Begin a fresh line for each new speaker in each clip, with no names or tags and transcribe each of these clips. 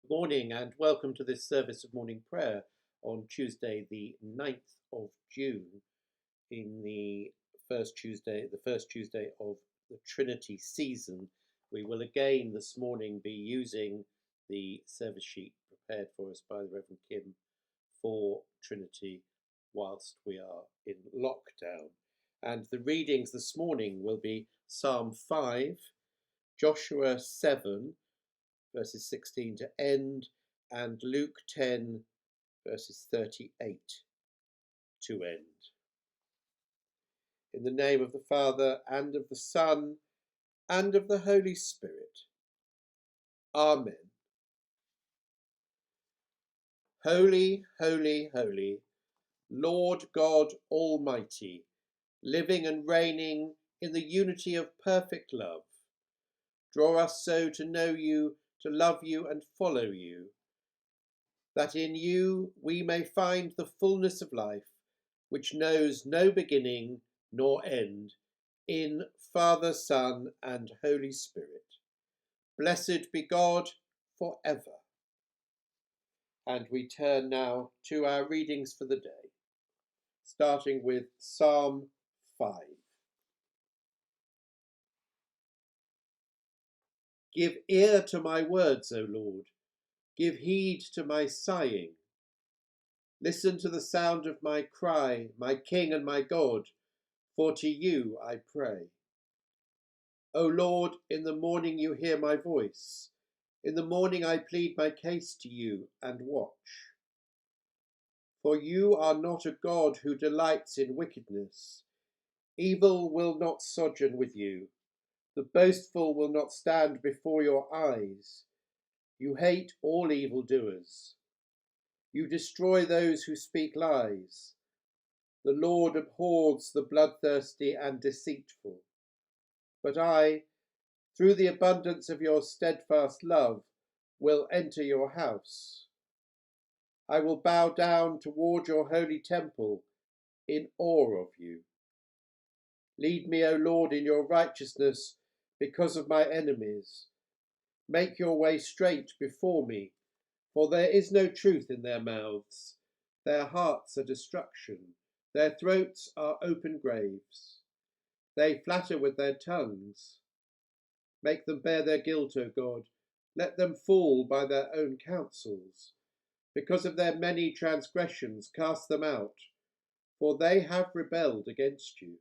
Good morning and welcome to this service of morning prayer on Tuesday the 9th of June in the first Tuesday of the Trinity season. We will again this morning be using the service sheet prepared for us by the Reverend Kim for Trinity whilst we are in lockdown. And the readings this morning will be Psalm 5, Joshua 7, verses 16 to end, and Luke 10, verses 38 to end. In the name of the Father, and of the Son, and of the Holy Spirit. Amen. Holy, holy, holy, Lord God Almighty, living and reigning in the unity of perfect love, draw us so to know you, to love you and follow you, that in you we may find the fullness of life, which knows no beginning nor end, in Father, Son, and Holy Spirit. Blessed be God for ever. And we turn now to our readings for the day, starting with Psalm 5. Give ear to my words, O Lord. Give heed to my sighing. Listen to the sound of my cry, my King and my God, for to you I pray. O Lord, in the morning you hear my voice. In the morning I plead my case to you and watch. For you are not a God who delights in wickedness. Evil will not sojourn with you. The boastful will not stand before your eyes. You hate all evildoers. You destroy those who speak lies. The Lord abhors the bloodthirsty and deceitful. But I, through the abundance of your steadfast love, will enter your house. I will bow down toward your holy temple in awe of you. Lead me, O Lord, in your righteousness because of my enemies. Make your way straight before me, for there is no truth in their mouths. Their hearts are destruction. Their throats are open graves. They flatter with their tongues. Make them bear their guilt, O God. Let them fall by their own counsels. Because of their many transgressions, cast them out, for they have rebelled against you.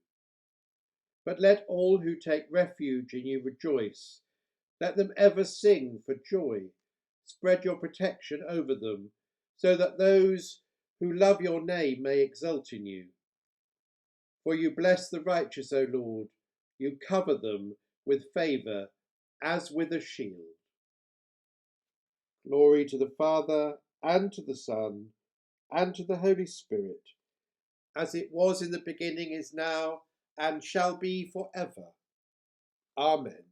But let all who take refuge in you rejoice. Let them ever sing for joy. Spread your protection over them, so that those who love your name may exult in you. For you bless the righteous, O Lord. You cover them with favour as with a shield. Glory to the Father, and to the Son, and to the Holy Spirit, as it was in the beginning, is now, and shall be for ever. Amen.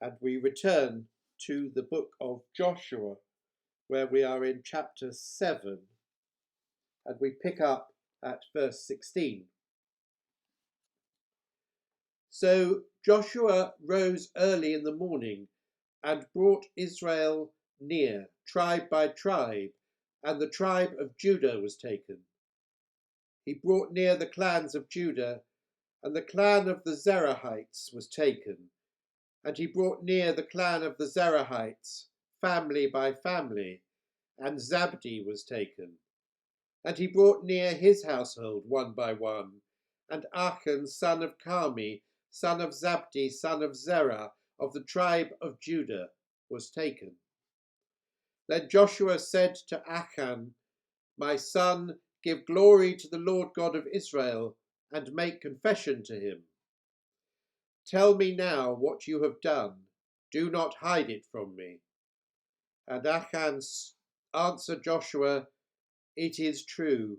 And we return to the book of Joshua, where we are in chapter 7, and we pick up at verse 16. So Joshua rose early in the morning and brought Israel near, tribe by tribe, and the tribe of Judah was taken. He brought near the clans of Judah, and the clan of the Zerahites was taken. And he brought near the clan of the Zerahites, family by family, and Zabdi was taken. And he brought near his household one by one, and Achan, son of Carmi, son of Zabdi, son of Zerah, of the tribe of Judah, was taken. Then Joshua said to Achan, my son, give glory to the Lord God of Israel, and make confession to him. Tell me now what you have done. Do not hide it from me. And Achan answered Joshua, it is true.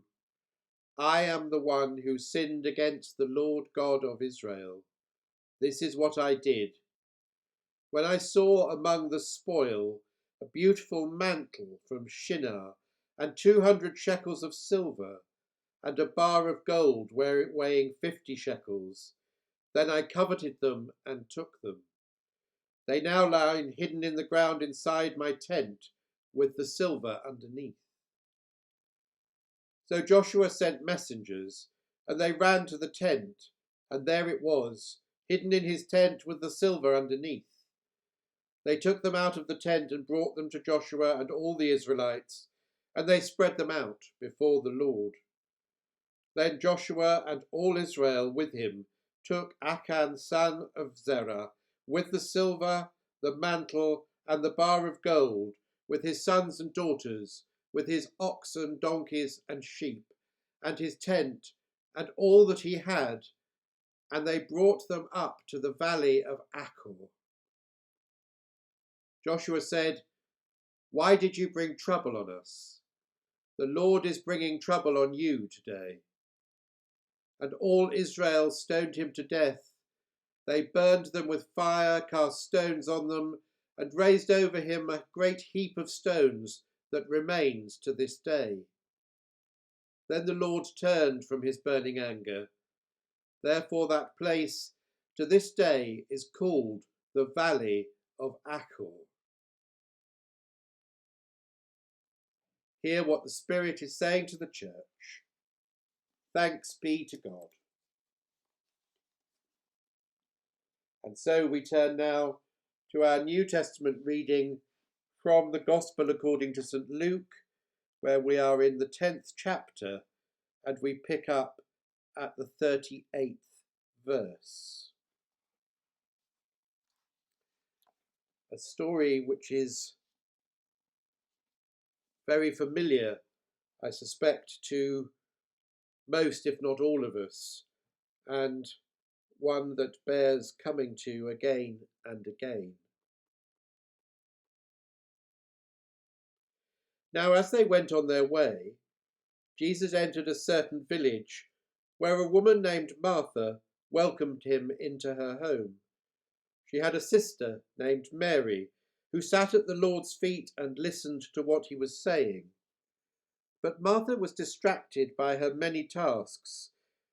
I am the one who sinned against the Lord God of Israel. This is what I did. When I saw among the spoil a beautiful mantle from Shinar, and 200 shekels of silver, and a bar of gold weighing 50 shekels, then I coveted them and took them. They now lie hidden in the ground inside my tent, with the silver underneath." So Joshua sent messengers, and they ran to the tent, and there it was, hidden in his tent with the silver underneath. They took them out of the tent and brought them to Joshua and all the Israelites, and they spread them out before the Lord. Then Joshua and all Israel with him took Achan son of Zerah, with the silver, the mantle, and the bar of gold, with his sons and daughters, with his oxen, donkeys, and sheep, and his tent, and all that he had, and they brought them up to the valley of Achor. Joshua said, "Why did you bring trouble on us? The Lord is bringing trouble on you today." And all Israel stoned him to death. They burned them with fire, cast stones on them, and raised over him a great heap of stones that remains to this day. Then the Lord turned from his burning anger. Therefore that place to this day is called the Valley of Achor. Hear what the Spirit is saying to the church. Thanks be to God. And so we turn now to our New Testament reading from the Gospel according to St. Luke, where we are in the 10th chapter, and we pick up at the 38th verse. A story which is very familiar, I suspect, to most, if not all of us, and one that bears coming to again and again. Now, as they went on their way, Jesus entered a certain village where a woman named Martha welcomed him into her home. She had a sister named Mary, who sat at the Lord's feet and listened to what he was saying. But Martha was distracted by her many tasks,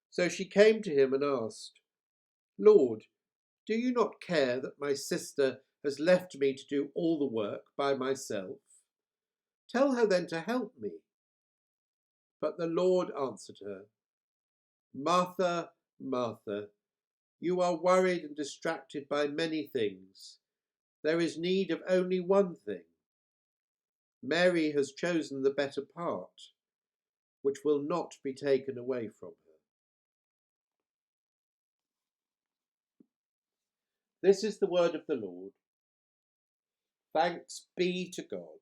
so she came to him and asked, "Lord, do you not care that my sister has left me to do all the work by myself? Tell her then to help me." But the Lord answered her, "Martha, Martha, you are worried and distracted by many things. There is need of only one thing. Mary has chosen the better part, which will not be taken away from her." This is the word of the Lord. Thanks be to God.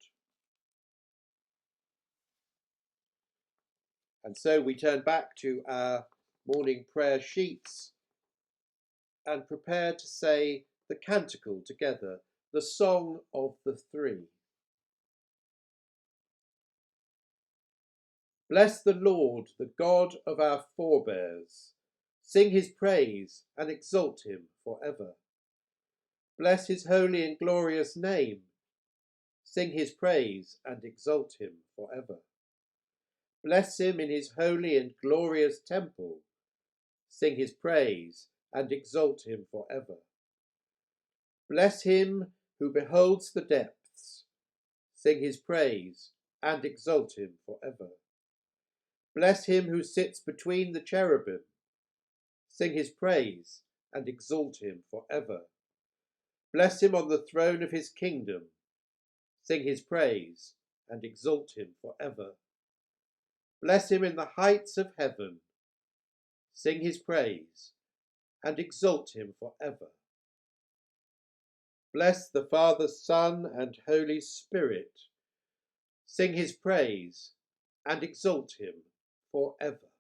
And so we turn back to our morning prayer sheets and prepare to say the canticle together, the Song of the Three. Bless the Lord, the God of our forebears. Sing his praise and exalt him for ever. Bless his holy and glorious name. Sing his praise and exalt him for ever. Bless him in his holy and glorious temple. Sing his praise and exalt him for ever. Bless him who beholds the depths. Sing his praise and exalt him for ever. Bless him who sits between the cherubim. Sing his praise and exalt him for ever. Bless him on the throne of his kingdom. Sing his praise and exalt him for ever. Bless him in the heights of heaven. Sing his praise and exalt him for ever. Bless the Father, Son, and Holy Spirit. Sing his praise and exalt him for ever.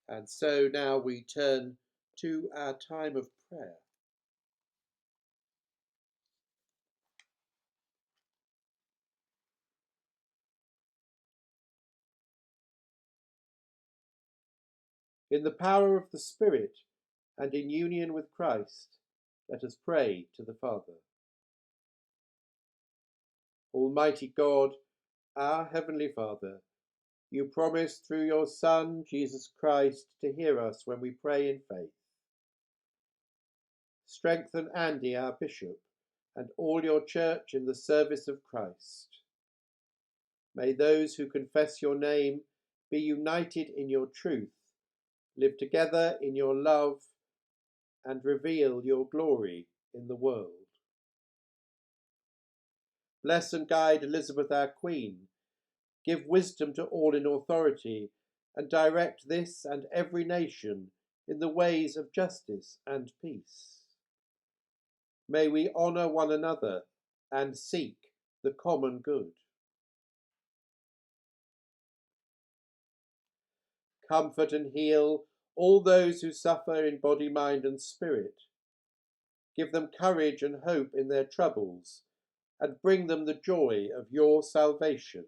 And so now we turn to our time of prayer. In the power of the Spirit and in union with Christ, let us pray to the Father. Almighty God, our Heavenly Father, you promised through your Son, Jesus Christ, to hear us when we pray in faith. Strengthen Andy, our bishop, and all your church in the service of Christ. May those who confess your name be united in your truth, live together in your love, and reveal your glory in the world. Bless and guide Elizabeth, our Queen. Give wisdom to all in authority, and direct this and every nation in the ways of justice and peace. May we honour one another and seek the common good. Comfort and heal all those who suffer in body, mind and spirit. Give them courage and hope in their troubles, and bring them the joy of your salvation.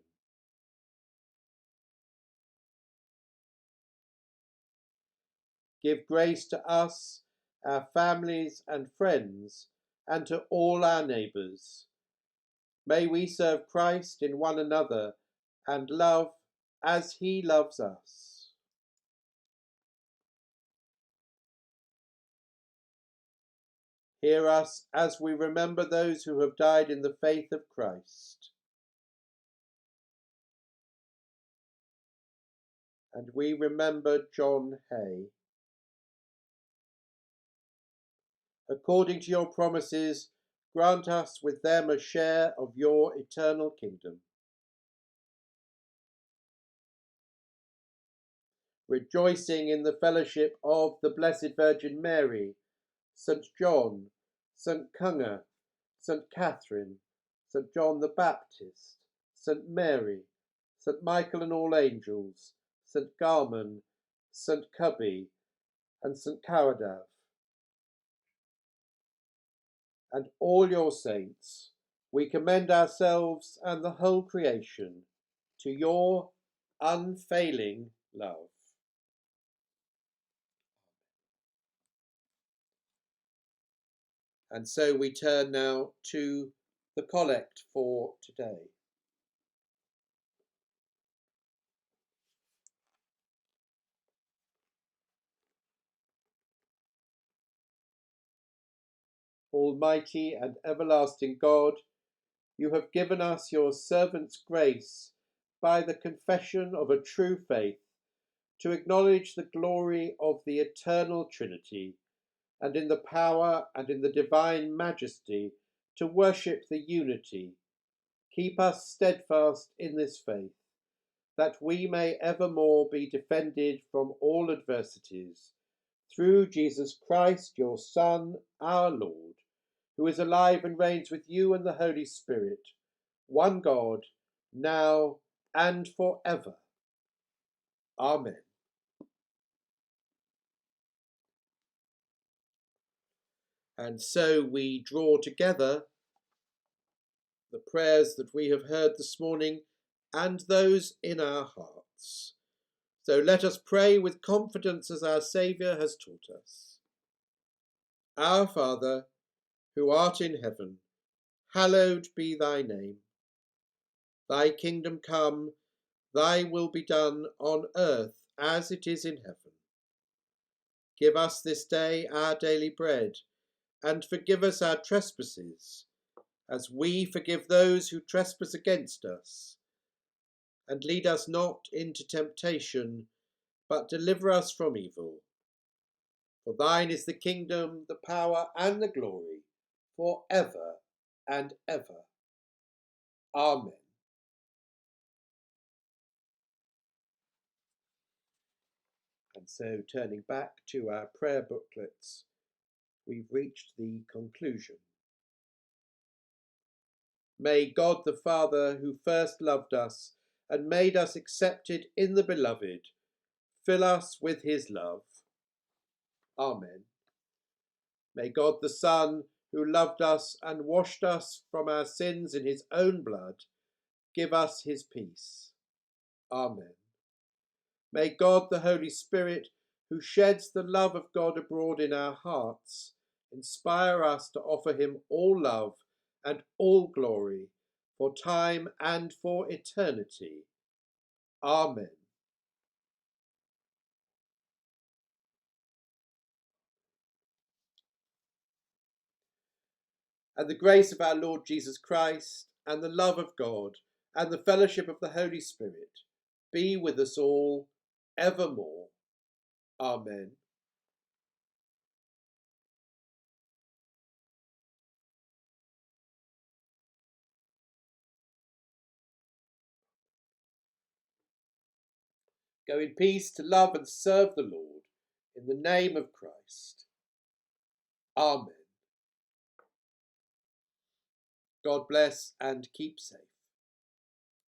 Give grace to us, our families and friends, and to all our neighbours. May we serve Christ in one another and love as he loves us. Hear us as we remember those who have died in the faith of Christ. And we remember John Hay. According to your promises, grant us with them a share of your eternal kingdom. Rejoicing in the fellowship of the Blessed Virgin Mary, St. John, St. Cunga, St. Catherine, St. John the Baptist, St. Mary, St. Michael and all angels, St. Garman, St. Cubby, and St. Cowadav, and all your saints, we commend ourselves and the whole creation to your unfailing love. And so we turn now to the collect for today. Almighty and everlasting God, you have given us your servants' grace by the confession of a true faith to acknowledge the glory of the eternal Trinity, and in the power and in the divine majesty to worship the unity. Keep us steadfast in this faith, that we may evermore be defended from all adversities, through Jesus Christ, your Son, our Lord, who is alive and reigns with you and the Holy Spirit, one God, now and forever. Amen. And so we draw together the prayers that we have heard this morning and those in our hearts. So let us pray with confidence as our Saviour has taught us. Our Father, who art in heaven, hallowed be thy name. Thy kingdom come, thy will be done on earth as it is in heaven. Give us this day our daily bread, and forgive us our trespasses, as we forgive those who trespass against us. And lead us not into temptation, but deliver us from evil. For thine is the kingdom, the power, and the glory, for ever and ever. Amen. And so, turning back to our prayer booklets, we've reached the conclusion. May God the Father, who first loved us and made us accepted in the Beloved, fill us with his love. Amen. May God the Son, who loved us and washed us from our sins in his own blood, give us his peace. Amen. May God the Holy Spirit, who sheds the love of God abroad in our hearts, inspire us to offer him all love and all glory, for time and for eternity. Amen. and the grace of our Lord Jesus Christ, and the love of God, and the fellowship of the Holy Spirit be with us all evermore. Amen. Go in peace to love and serve the Lord, in the name of Christ. Amen. God bless and keep safe.